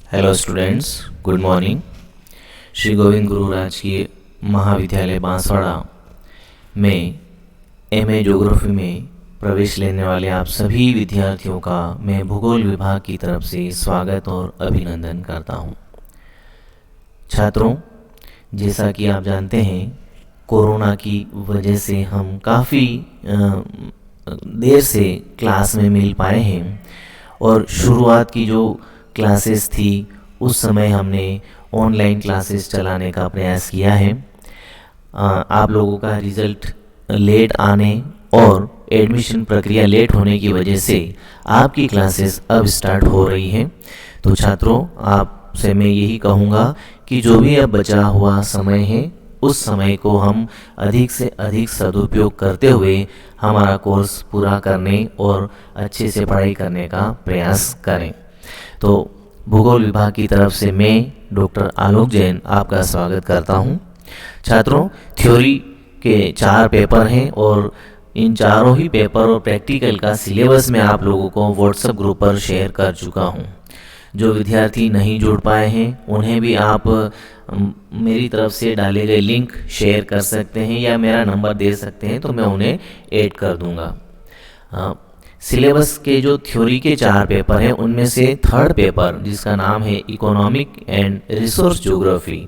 Hello students, good morning. Shri Govind Guru राजकीय महाविद्यालय बांसवाड़ा में एमए ज्योग्राफी में प्रवेश लेने वाले आप सभी विद्यार्थियों का मैं भूगोल विभाग की तरफ से स्वागत और अभिनंदन करता हूं। छात्रों, जैसा कि आप जानते हैं, कोरोना की वजह से हम काफ़ी देर से क्लास में मिल पाए हैं और शुरुआत की जो क्लासेस थी उस समय हमने ऑनलाइन क्लासेस चलाने का प्रयास किया है। आप लोगों का रिज़ल्ट लेट आने और एडमिशन प्रक्रिया लेट होने की वजह से आपकी क्लासेस अब स्टार्ट हो रही हैं। तो छात्रों, आपसे मैं यही कहूँगा कि जो भी अब बचा हुआ समय है उस समय को हम अधिक से अधिक सदुपयोग करते हुए हमारा कोर्स पूरा करने और अच्छे से पढ़ाई करने का प्रयास करें। तो भूगोल विभाग की तरफ से मैं डॉक्टर आलोक जैन आपका स्वागत करता हूं। छात्रों, थ्योरी के 4 पेपर हैं और इन चारों ही पेपर और प्रैक्टिकल का सिलेबस मैं आप लोगों को व्हाट्सएप ग्रुप पर शेयर कर चुका हूं। जो विद्यार्थी नहीं जुड़ पाए हैं उन्हें भी आप मेरी तरफ से डाले गए लिंक शेयर कर सकते हैं या मेरा नंबर दे सकते हैं, तो मैं उन्हें ऐड कर दूंगा। सिलेबस के जो थ्योरी के 4 पेपर हैं उनमें से थर्ड पेपर, जिसका नाम है इकोनॉमिक एंड रिसोर्स ज्योग्राफी,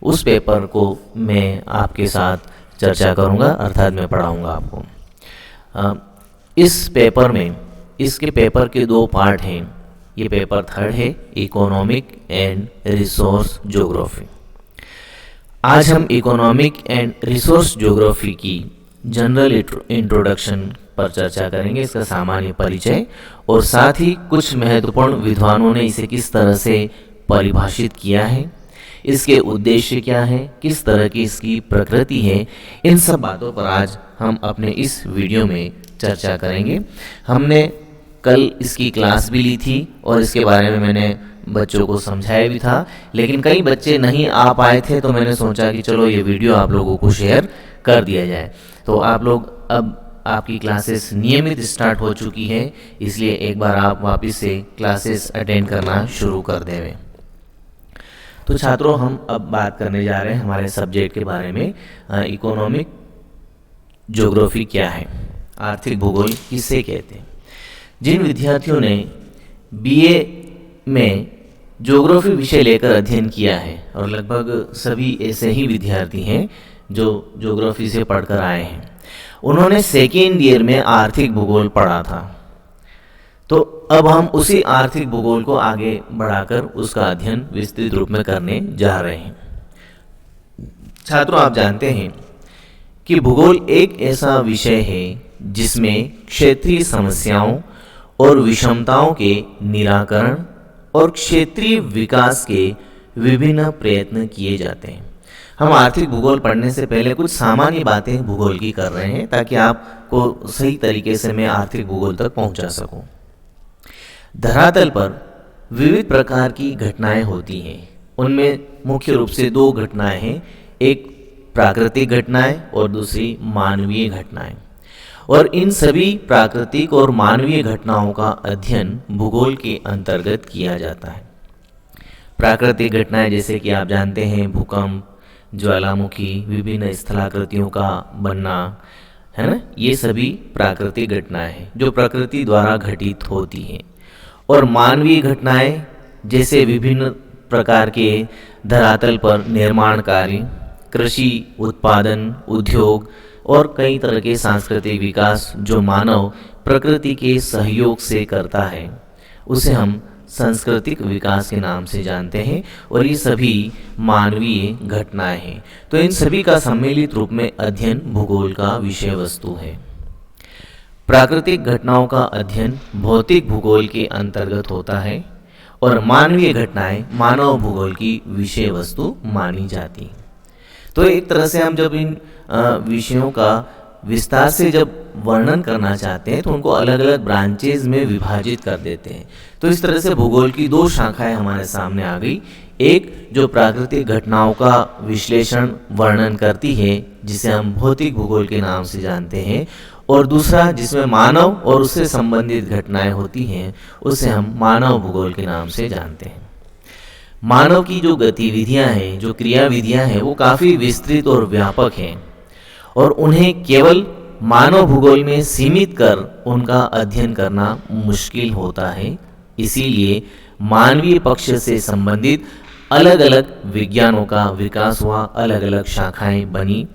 उस पेपर को मैं आपके साथ चर्चा करूंगा, अर्थात मैं पढ़ाऊंगा आपको। इस पेपर में इसके पेपर के 2 पार्ट हैं। ये पेपर थर्ड है, इकोनॉमिक एंड रिसोर्स ज्योग्राफी। आज हम इकोनॉमिक एंड रिसोर्स ज्योग्राफी की जनरल इंट्रोडक्शन पर चर्चा करेंगे, इसका सामान्य परिचय, और साथ ही कुछ महत्वपूर्ण विद्वानों ने इसे किस तरह से परिभाषित किया है, इसके उद्देश्य क्या है, किस तरह की इसकी प्रकृति है, इन सब बातों पर आज हम अपने इस वीडियो में चर्चा करेंगे। हमने कल इसकी क्लास भी ली थी और इसके बारे में मैंने बच्चों को समझाया भी था, लेकिन कई बच्चे नहीं आ पाए थे, तो मैंने सोचा कि चलो ये वीडियो आप लोगों को शेयर कर दिया जाए। तो आप लोग, अब आपकी क्लासेस नियमित स्टार्ट हो चुकी है, इसलिए एक बार आप वापस से क्लासेस अटेंड करना शुरू कर देवें। तो छात्रों, हम अब बात करने जा रहे हैं हमारे सब्जेक्ट के बारे में। इकोनॉमिक ज्योग्राफी क्या है, आर्थिक भूगोल किसे कहते हैं। जिन विद्यार्थियों ने बीए में ज्योग्राफी विषय लेकर अध्ययन किया है, और लगभग सभी ऐसे ही विद्यार्थी हैं जो ज्योग्राफी से पढ़कर आए हैं, उन्होंने सेकेंड ईयर में आर्थिक भूगोल पढ़ा था। तो अब हम उसी आर्थिक भूगोल को आगे बढ़ाकर उसका अध्ययन विस्तृत रूप में करने जा रहे हैं। छात्रों, आप जानते हैं कि भूगोल एक ऐसा विषय है जिसमें क्षेत्रीय समस्याओं और विषमताओं के निराकरण और क्षेत्रीय विकास के विभिन्न प्रयत्न किए जाते हैं। हम आर्थिक भूगोल पढ़ने से पहले कुछ सामान्य बातें भूगोल की कर रहे हैं ताकि आपको सही तरीके से मैं आर्थिक भूगोल तक पहुंचा सकूं। धरातल पर विविध प्रकार की घटनाएं होती हैं। उनमें मुख्य रूप से 2 घटनाएं हैं, एक प्राकृतिक घटनाएं और दूसरी मानवीय घटनाएं। और इन सभी प्राकृतिक और मानवीय घटनाओं का अध्ययन भूगोल के अंतर्गत किया जाता है। प्राकृतिक घटनाएं जैसे कि आप जानते हैं, भूकंप, ज्वालामुखी, विभिन्न स्थलाकृतियों का बनना, है ना, ये सभी प्राकृतिक घटनाएं हैं जो प्रकृति द्वारा घटित होती हैं। और मानवीय घटनाएं जैसे विभिन्न प्रकार के धरातल पर निर्माण कार्य, कृषि उत्पादन, उद्योग और कई तरह के सांस्कृतिक विकास जो मानव प्रकृति के सहयोग से करता है, उसे हम सांस्कृतिक विकास के नाम से जानते हैं। और ये सभी मानवीय घटनाएं हैं। तो इन सभी का सम्मिलित रूप में अध्ययन भूगोल का विषय वस्तु है। प्राकृतिक घटनाओं का अध्ययन भौतिक भूगोल के अंतर्गत होता है और मानवीय घटनाएं मानव भूगोल की विषय वस्तु मानी जाती हैं। तो एक तरह से हम जब इन विषयों का विस्तार से जब वर्णन करना चाहते हैं तो उनको अलग अलग ब्रांचेज में विभाजित कर देते हैं। तो इस तरह से भूगोल की 2 शाखाएं हमारे सामने आ गई। एक जो प्राकृतिक घटनाओं का विश्लेषण वर्णन करती है, जिसे हम भौतिक भूगोल के नाम से जानते हैं, और दूसरा जिसमें मानव और उससे संबंधित घटनाएं होती हैं, उसे हम मानव भूगोल के नाम से जानते हैं। मानव की जो गतिविधियां हैं, जो क्रियाविधियां हैं, वो काफ़ी विस्तृत और व्यापक हैं और उन्हें केवल मानव भूगोल में सीमित कर उनका अध्ययन करना मुश्किल होता है। इसीलिए मानवीय पक्ष से संबंधित अलग अलग विज्ञानों का विकास हुआ, अलग अलग शाखाएं बनी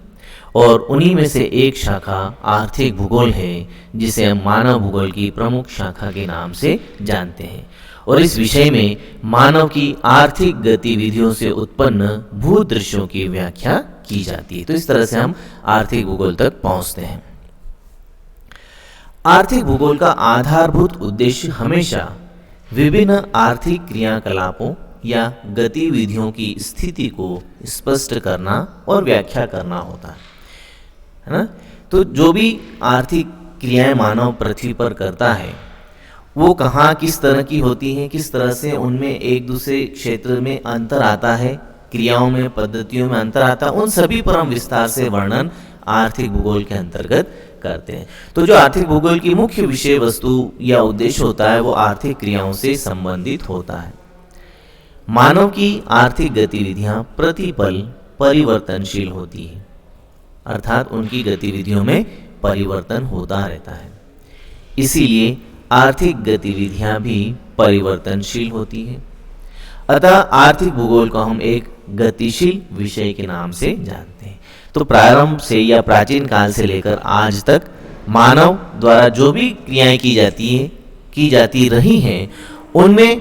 और उन्हीं में से एक शाखा आर्थिक भूगोल है, जिसे हम मानव भूगोल की प्रमुख शाखा के नाम से जानते हैं। और इस विषय में मानव की आर्थिक गतिविधियों से उत्पन्न भूदृश्यों की व्याख्या की जाती है। तो इस तरह से हम आर्थिक भूगोल तक पहुंचते हैं। आर्थिक भूगोल का आधारभूत उद्देश्य हमेशा विभिन्न आर्थिक क्रियाकलापों या गतिविधियों की स्थिति को स्पष्ट करना और व्याख्या करना होता है ना। तो जो भी आर्थिक क्रियाएं मानव पृथ्वी पर करता है, वो कहाँ किस तरह की होती हैं, किस तरह से उनमें एक दूसरे क्षेत्र में अंतर आता है, क्रियाओं में, पद्धतियों में अंतर आता है, उन सभी पर हम विस्तार से वर्णन आर्थिक भूगोल के अंतर्गत करते हैं। तो जो आर्थिक भूगोल की मुख्य विषय वस्तु या उद्देश्य होता है, वो आर्थिक क्रियाओं से संबंधित होता है। मानव की आर्थिक गतिविधियां प्रतिपल परिवर्तनशील होती है, अर्थात उनकी गतिविधियों में परिवर्तन होता रहता है। इसीलिए आर्थिक गतिविधियां भी परिवर्तनशील होती है। अतः आर्थिक भूगोल को हम एक गतिशील विषय के नाम से जानते हैं। तो प्रारंभ से या प्राचीन काल से लेकर आज तक मानव द्वारा जो भी क्रियाएं की जाती रही हैं, उनमें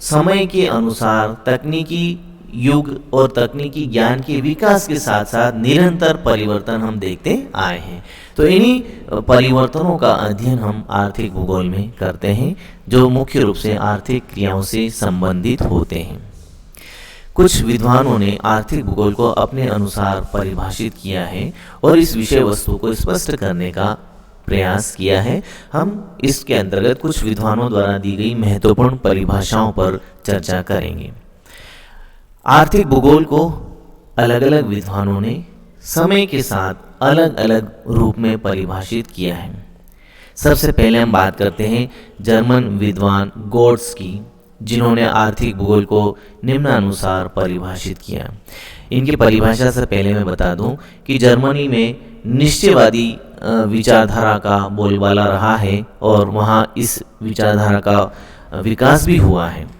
समय के अनुसार तकनीकी युग और तकनीकी ज्ञान के विकास के साथ साथ निरंतर परिवर्तन हम देखते आए हैं। तो इन्हीं परिवर्तनों का अध्ययन हम आर्थिक भूगोल में करते हैं, जो मुख्य रूप से आर्थिक क्रियाओं से संबंधित होते हैं। कुछ विद्वानों ने आर्थिक भूगोल को अपने अनुसार परिभाषित किया है और इस विषय वस्तु को स्पष्ट करने का प्रयास किया है। हम इसके अंतर्गत कुछ विद्वानों द्वारा दी गई महत्वपूर्ण परिभाषाओं पर चर्चा करेंगे। आर्थिक भूगोल को अलग अलग विद्वानों ने समय के साथ अलग अलग रूप में परिभाषित किया है। सबसे पहले हम बात करते हैं जर्मन विद्वान गोट्स की, जिन्होंने आर्थिक भूगोल को निम्नानुसार परिभाषित किया। इनकी परिभाषा से पहले मैं बता दूं कि जर्मनी में निश्चयवादी विचारधारा का बोलबाला रहा है और वहाँ इस विचारधारा का विकास भी हुआ है।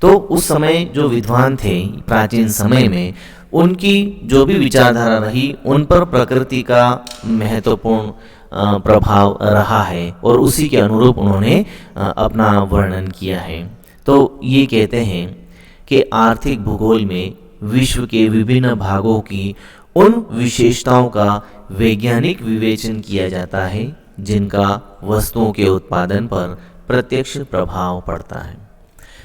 तो उस समय जो विद्वान थे प्राचीन समय में, उनकी जो भी विचारधारा रही, उन पर प्रकृति का महत्वपूर्ण प्रभाव रहा है और उसी के अनुरूप उन्होंने अपना वर्णन किया है। तो ये कहते हैं कि आर्थिक भूगोल में विश्व के विभिन्न भागों की उन विशेषताओं का वैज्ञानिक विवेचन किया जाता है जिनका वस्तुओं के उत्पादन पर प्रत्यक्ष प्रभाव पड़ता है।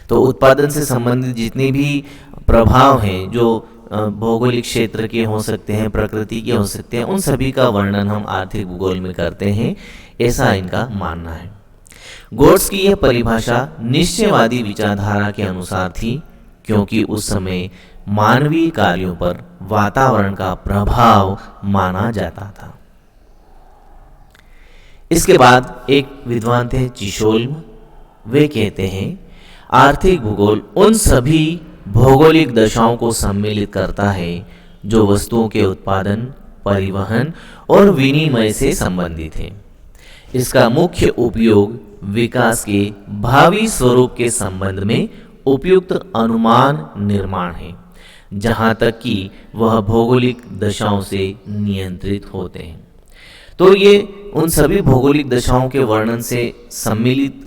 तो उत्पादन से संबंधित जितने भी प्रभाव हैं, जो भौगोलिक क्षेत्र के हो सकते हैं, प्रकृति के हो सकते हैं, उन सभी का वर्णन हम आर्थिक भूगोल में करते हैं, ऐसा इनका मानना है। गोट्स की यह परिभाषा निश्चयवादी विचारधारा के अनुसार थी, क्योंकि उस समय मानवीय कार्यों पर वातावरण का प्रभाव माना जाता था। इसके बाद एक विद्वान थे चिशोल्म। वे कहते हैं आर्थिक भूगोल उन सभी भौगोलिक दशाओं को सम्मिलित करता है जो वस्तुओं के उत्पादन, परिवहन और विनिमय से संबंधित है। इसका मुख्य उपयोग विकास के भावी स्वरूप के संबंध में उपयुक्त अनुमान निर्माण है, जहाँ तक कि वह भौगोलिक दशाओं से नियंत्रित होते हैं। तो ये उन सभी भौगोलिक दशाओं के वर्णन से सम्मिलित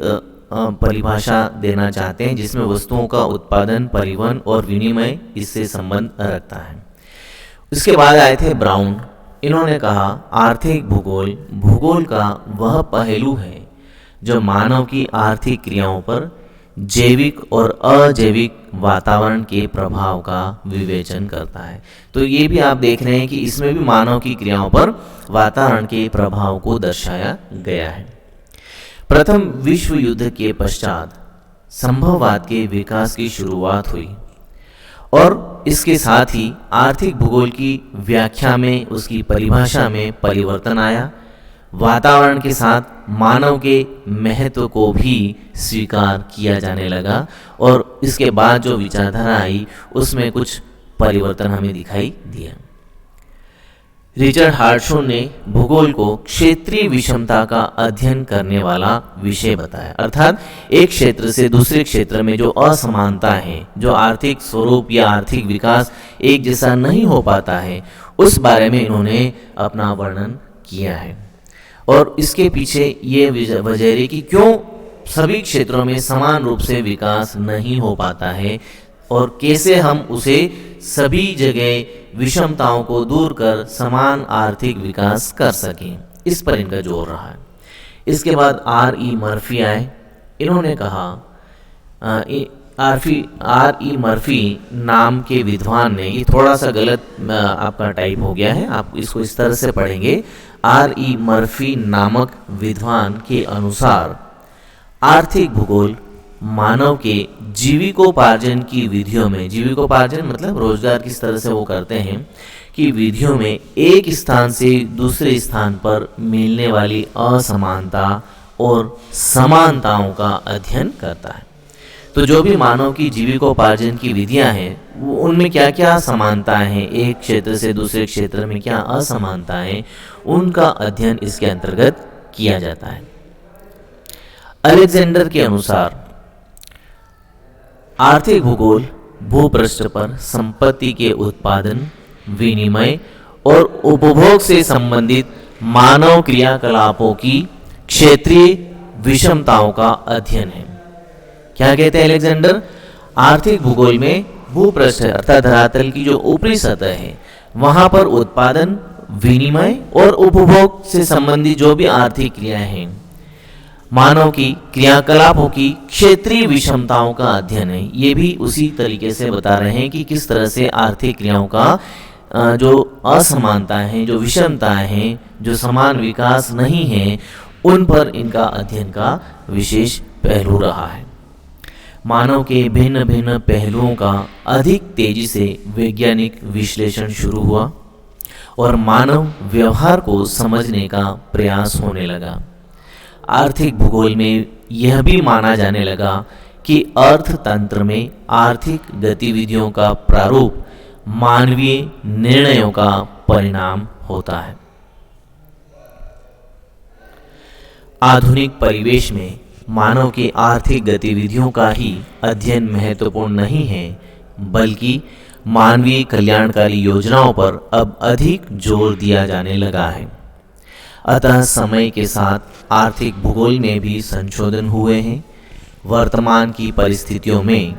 परिभाषा देना चाहते हैं, जिसमें वस्तुओं का उत्पादन, परिवहन और विनिमय इससे संबंध रखता है। इसके बाद आए थे ब्राउन। इन्होंने कहा आर्थिक भूगोल भूगोल का वह पहलू है जो मानव की आर्थिक क्रियाओं पर जैविक और अजैविक वातावरण के प्रभाव का विवेचन करता है। तो ये भी आप देख रहे हैं कि इसमें भी मानव की क्रियाओं पर वातावरण के प्रभाव को दर्शाया गया है। प्रथम विश्व युद्ध के पश्चात संभववाद के विकास की शुरुआत हुई और इसके साथ ही आर्थिक भूगोल की व्याख्या में, उसकी परिभाषा में परिवर्तन आया। वातावरण के साथ मानव के महत्व को भी स्वीकार किया जाने लगा और इसके बाद जो विचारधारा आई उसमें कुछ परिवर्तन हमें दिखाई दिया। रिचर्ड हार्टशॉ ने भूगोल को क्षेत्रीय विषमता का अध्ययन करने वाला विषय बताया, अर्थात एक क्षेत्र से दूसरे क्षेत्र में जो असमानता है, जो आर्थिक स्वरूप या आर्थिक विकास एक जैसा नहीं हो पाता है, उस बारे में इन्होंने अपना वर्णन किया है। और इसके पीछे ये वजह है कि क्यों सभी क्षेत्रों में समान रूप से विकास नहीं हो पाता है और कैसे हम उसे सभी जगह विषमताओं को दूर कर समान आर्थिक विकास कर सकें, इस पर इनका जोर रहा है। इसके बाद R.E. मर्फी आए। इन्होंने कहा R.E. मर्फी नाम के विद्वान ने, ये थोड़ा सा गलत आपका टाइप हो गया है, आप इसको इस तरह से पढ़ेंगे। R.E. मर्फी नामक विद्वान के अनुसार आर्थिक भूगोल मानव के जीविकोपार्जन की विधियों में, जीविकोपार्जन मतलब रोजगार किस तरह से वो करते हैं, कि विधियों में एक स्थान से दूसरे स्थान पर मिलने वाली असमानता और समानताओं का अध्ययन करता है। तो जो भी मानव की जीविकोपार्जन की विधियां हैं उनमें क्या क्या समानताएं हैं, एक क्षेत्र से दूसरे क्षेत्र में क्या असमानताएं हैं, उनका अध्ययन इसके अंतर्गत किया जाता है। अलेक्जेंडर के अनुसार आर्थिक भूगोल भूपृष्ठ पर संपत्ति के उत्पादन, विनिमय और उपभोग से संबंधित मानव क्रियाकलापों की क्षेत्रीय विषमताओं का अध्ययन है। क्या कहते हैं अलेक्जेंडर? आर्थिक भूगोल में भूपृष्ठ अर्थात धरातल की जो ऊपरी सतह है वहां पर उत्पादन, विनिमय और उपभोग से संबंधित जो भी आर्थिक क्रियाएं हैं, मानव की क्रियाकलापों की क्षेत्रीय विषमताओं का अध्ययन है। ये भी उसी तरीके से बता रहे हैं कि किस तरह से आर्थिक क्रियाओं का जो असमानताएं हैं, जो विषमताएं हैं, जो समान विकास नहीं है, उन पर इनका अध्ययन का विशेष पहलू रहा है। मानव के भिन्न भिन्न पहलुओं का अधिक तेजी से वैज्ञानिक विश्लेषण शुरू हुआ और मानव व्यवहार को समझने का प्रयास होने लगा। आर्थिक भूगोल में यह भी माना जाने लगा कि अर्थतंत्र में आर्थिक गतिविधियों का प्रारूप मानवीय निर्णयों का परिणाम होता है। आधुनिक परिवेश में मानव की आर्थिक गतिविधियों का ही अध्ययन महत्वपूर्ण नहीं है, बल्कि मानवीय कल्याणकारी योजनाओं पर अब अधिक जोर दिया जाने लगा है। अतः समय के साथ आर्थिक भूगोल में भी संशोधन हुए हैं। वर्तमान की परिस्थितियों में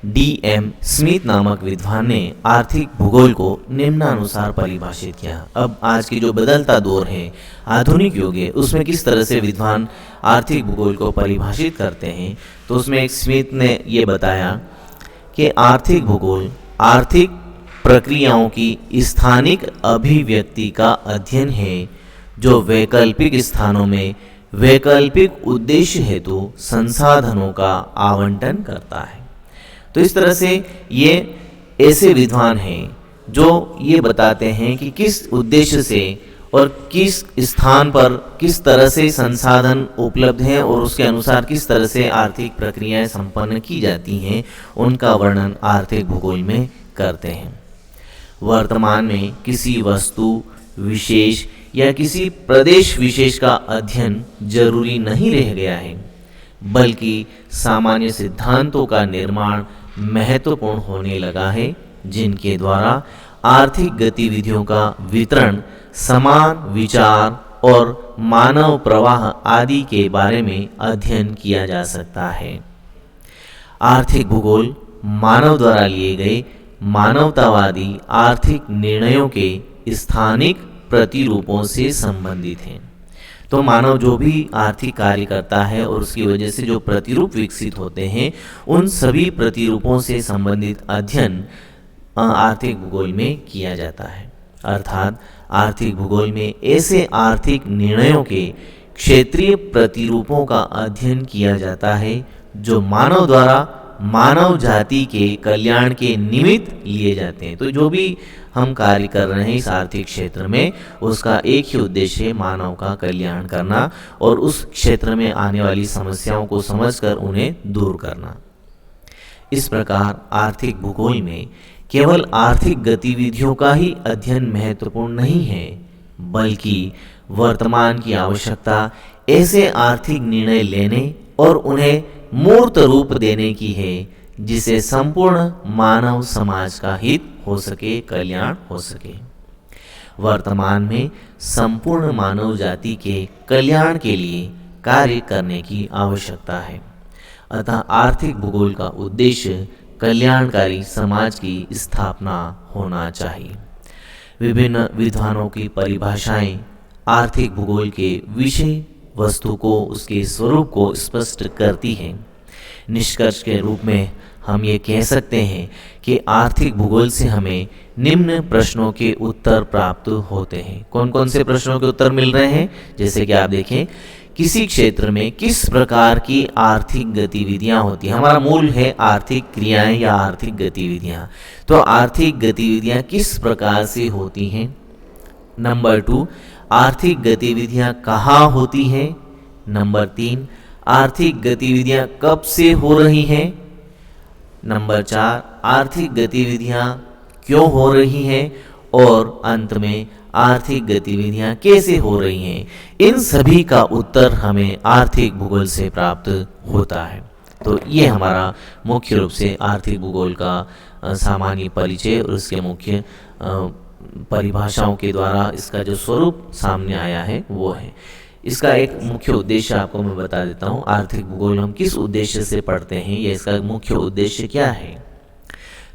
D.M. स्मिथ नामक विद्वान ने आर्थिक भूगोल को निम्नानुसार परिभाषित किया। अब आज की जो बदलता दौर है, आधुनिक युग है, उसमें किस तरह से विद्वान आर्थिक भूगोल को परिभाषित करते हैं, तो उसमें एक स्मिथ ने ये बताया कि आर्थिक भूगोल आर्थिक प्रक्रियाओं की स्थानिक अभिव्यक्ति का अध्ययन है जो वैकल्पिक स्थानों में वैकल्पिक उद्देश्य हेतु संसाधनों का आवंटन करता है। तो इस तरह से ये ऐसे विद्वान हैं जो ये बताते हैं कि किस उद्देश्य से और किस स्थान पर किस तरह से संसाधन उपलब्ध हैं और उसके अनुसार किस तरह से आर्थिक प्रक्रियाएं संपन्न की जाती हैं, उनका वर्णन आर्थिक भूगोल में करते हैं। वर्तमान में किसी वस्तु विशेष या किसी प्रदेश विशेष का अध्ययन जरूरी नहीं रह गया है, बल्कि सामान्य सिद्धांतों का निर्माण महत्वपूर्ण होने लगा है, जिनके द्वारा आर्थिक गतिविधियों का वितरण, समान विचार और मानव प्रवाह आदि के बारे में अध्ययन किया जा सकता है। आर्थिक भूगोल मानव द्वारा लिए गए मानवतावादी आर्थिक निर्णयों के स्थानिक प्रतिरूपों से संबंधित हैं। तो मानव जो भी आर्थिक कार्य करता है और उसकी वजह से जो प्रतिरूप विकसित होते हैं, उन सभी प्रतिरूपों से संबंधित अध्ययन आर्थिक भूगोल में किया जाता है। अर्थात आर्थिक भूगोल में ऐसे आर्थिक निर्णयों के क्षेत्रीय प्रतिरूपों का अध्ययन किया जाता है जो मानव द्वारा मानव जाति के कल्याण के निमित्त लिए जाते हैं। तो जो भी हम कार्य कर रहे हैं इस आर्थिक क्षेत्र में, उसका एक ही उद्देश्य है, मानव का कल्याण करना और उस क्षेत्र में आने वाली समस्याओं को समझकर उन्हें दूर करना। इस प्रकार आर्थिक भूगोल में केवल आर्थिक गतिविधियों का ही अध्ययन महत्वपूर्ण नहीं है, बल्कि वर्तमान की आवश्यकता ऐसे आर्थिक निर्णय लेने और उन्हें मूर्त रूप देने की है जिसे संपूर्ण मानव समाज का हित हो सके, कल्याण हो सके। वर्तमान में संपूर्ण मानव जाति के कल्याण के लिए कार्य करने की आवश्यकता है। अतः आर्थिक भूगोल का उद्देश्य कल्याणकारी समाज की स्थापना होना चाहिए। विभिन्न विद्वानों की परिभाषाएं आर्थिक भूगोल के विषय वस्तु को, उसके स्वरूप को स्पष्ट करती हैं। निष्कर्ष के रूप में हम ये कह सकते हैं कि आर्थिक भूगोल से हमें निम्न प्रश्नों के उत्तर प्राप्त होते हैं। कौन कौन से प्रश्नों के उत्तर मिल रहे हैं? जैसे कि आप देखें, किसी क्षेत्र में किस प्रकार की आर्थिक गतिविधियां होती हैं। हमारा मूल है आर्थिक क्रियाएं या आर्थिक गतिविधियां। तो आर्थिक गतिविधियां किस प्रकार से होती हैं। नंबर 2, आर्थिक गतिविधियां कहाँ होती हैं। नंबर 3, आर्थिक गतिविधियां कब से हो रही हैं। नंबर 4, आर्थिक गतिविधियां क्यों हो रही हैं। और अंत में आर्थिक गतिविधियां कैसे हो रही हैं। इन सभी का उत्तर हमें आर्थिक भूगोल से प्राप्त होता है। तो ये हमारा मुख्य रूप से आर्थिक भूगोल का सामान्य परिचय और उसके मुख्य परिभाषाओं के द्वारा इसका जो स्वरूप सामने आया है वो है। इसका एक मुख्य उद्देश्य आपको मैं बता देता हूँ। आर्थिक भूगोल हम किस उद्देश्य से पढ़ते हैं, या इसका मुख्य उद्देश्य क्या है।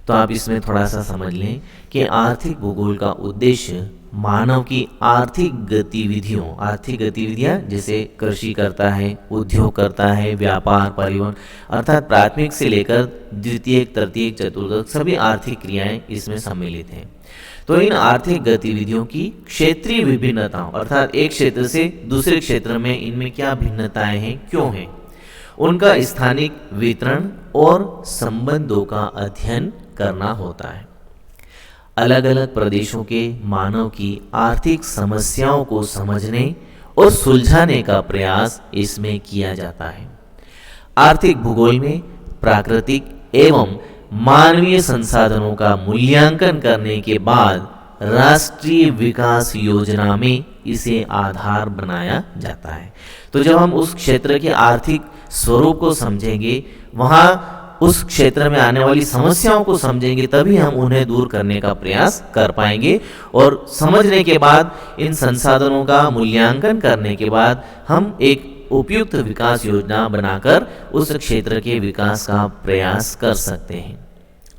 तो आप इसमें थोड़ा सा समझ लें कि आर्थिक भूगोल का उद्देश्य मानव की आर्थिक गतिविधियां जैसे कृषि करता है, उद्योग करता है, व्यापार, परिवहन, अर्थात प्राथमिक से लेकर द्वितीयक, तृतीयक, चतुर्थक सभी आर्थिक क्रियाएं इसमें सम्मिलित हैं। तो इन आर्थिक गतिविधियों की क्षेत्रीय विभिन्नताओं, अर्थात एक क्षेत्र से दूसरे क्षेत्र में इनमें क्या भिन्नताएं हैं, क्यों हैं, उनका स्थानिक वितरण और संबंधों का अध्ययन करना होता है। अलग अलग प्रदेशों के मानव की आर्थिक समस्याओं को समझने और सुलझाने का प्रयास इसमें किया जाता है। आर्थिक भूगोल में प्राकृतिक एवं मानवीय संसाधनों का मूल्यांकन करने के बाद राष्ट्रीय विकास योजना में इसे आधार बनाया जाता है। तो जब हम उस क्षेत्र के आर्थिक स्वरूप को समझेंगे, वहाँ उस क्षेत्र में आने वाली समस्याओं को समझेंगे, तभी हम उन्हें दूर करने का प्रयास कर पाएंगे। और समझने के बाद, इन संसाधनों का मूल्यांकन करने के बाद हम एक उपयुक्त विकास योजना बनाकर उस क्षेत्र के विकास का प्रयास कर सकते हैं।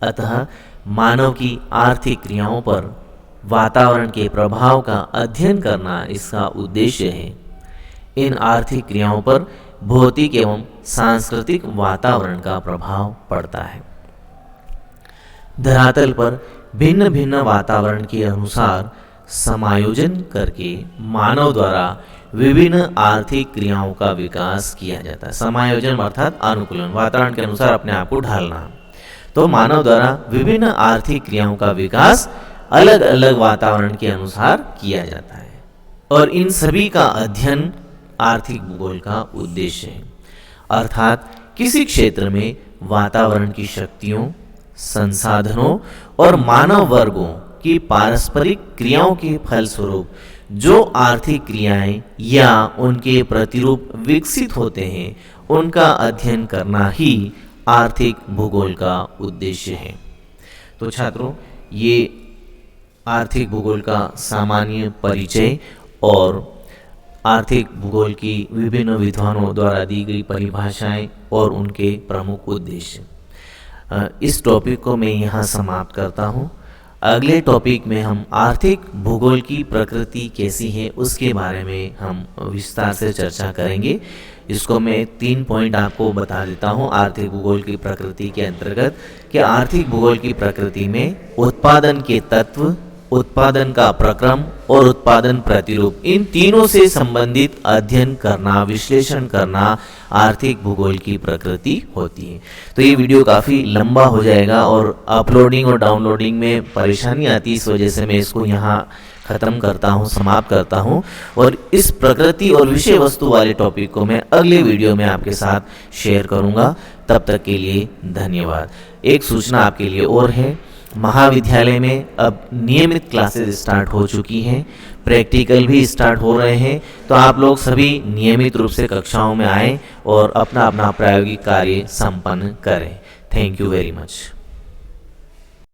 अतः मानव की आर्थिक क्रियाओं पर वातावरण के प्रभाव का अध्ययन करना इसका उद्देश्य है। इन आर्थिक क्रियाओं पर भौतिक एवं सांस्कृतिक वातावरण का प्रभाव पड़ता है। धरातल पर भिन्न भिन्न वातावरण के अनुसार समायोजन करके मानव द्वारा विभिन्न आर्थिक क्रियाओं का विकास किया जाता है। समायोजन अर्थात अनुकूलन, वातावरण के अनुसार अपने आप को ढालना। तो मानव द्वारा विभिन्न आर्थिक क्रियाओं का विकास अलग अलग वातावरण के अनुसार किया जाता है, और इन सभी का अध्ययन आर्थिक भूगोल का उद्देश्य है। अर्थात किसी क्षेत्र में वातावरण की शक्तियों, संसाधनों और मानव वर्गों की पारस्परिक क्रियाओं के फलस्वरूप जो आर्थिक क्रियाएं या उनके प्रतिरूप विकसित होते हैं, उनका अध्ययन करना ही आर्थिक भूगोल का उद्देश्य है। तो छात्रों, ये आर्थिक भूगोल का सामान्य परिचय और आर्थिक भूगोल की विभिन्न विद्वानों द्वारा दी गई परिभाषाएं और उनके प्रमुख उद्देश्य। इस टॉपिक को मैं यहाँ समाप्त करता हूँ। अगले टॉपिक में हम आर्थिक भूगोल की प्रकृति कैसी है उसके बारे में हम विस्तार से चर्चा करेंगे। इसको मैं 3 पॉइंट आपको बता देता हूँ आर्थिक भूगोल की प्रकृति के अंतर्गत। कि आर्थिक भूगोल की प्रकृति में उत्पादन के तत्व, उत्पादन का प्रक्रम और उत्पादन प्रतिरूप, इन तीनों से संबंधित अध्ययन करना, विश्लेषण करना आर्थिक भूगोल की प्रकृति होती है। तो ये वीडियो काफ़ी लंबा हो जाएगा और अपलोडिंग और डाउनलोडिंग में परेशानी आती है, इस वजह से मैं इसको यहाँ ख़त्म करता हूँ, समाप्त करता हूँ। और इस प्रकृति और विषय वस्तु वाले टॉपिक को मैं अगले वीडियो में आपके साथ शेयर करूँगा। तब तक के लिए धन्यवाद। एक सूचना आपके लिए और है, महाविद्यालय में अब नियमित क्लासेस स्टार्ट हो चुकी हैं, प्रैक्टिकल भी स्टार्ट हो रहे हैं। तो आप लोग सभी नियमित रूप से कक्षाओं में आएँ और अपना अपना प्रायोगिक कार्य संपन्न करें। Thank you very much.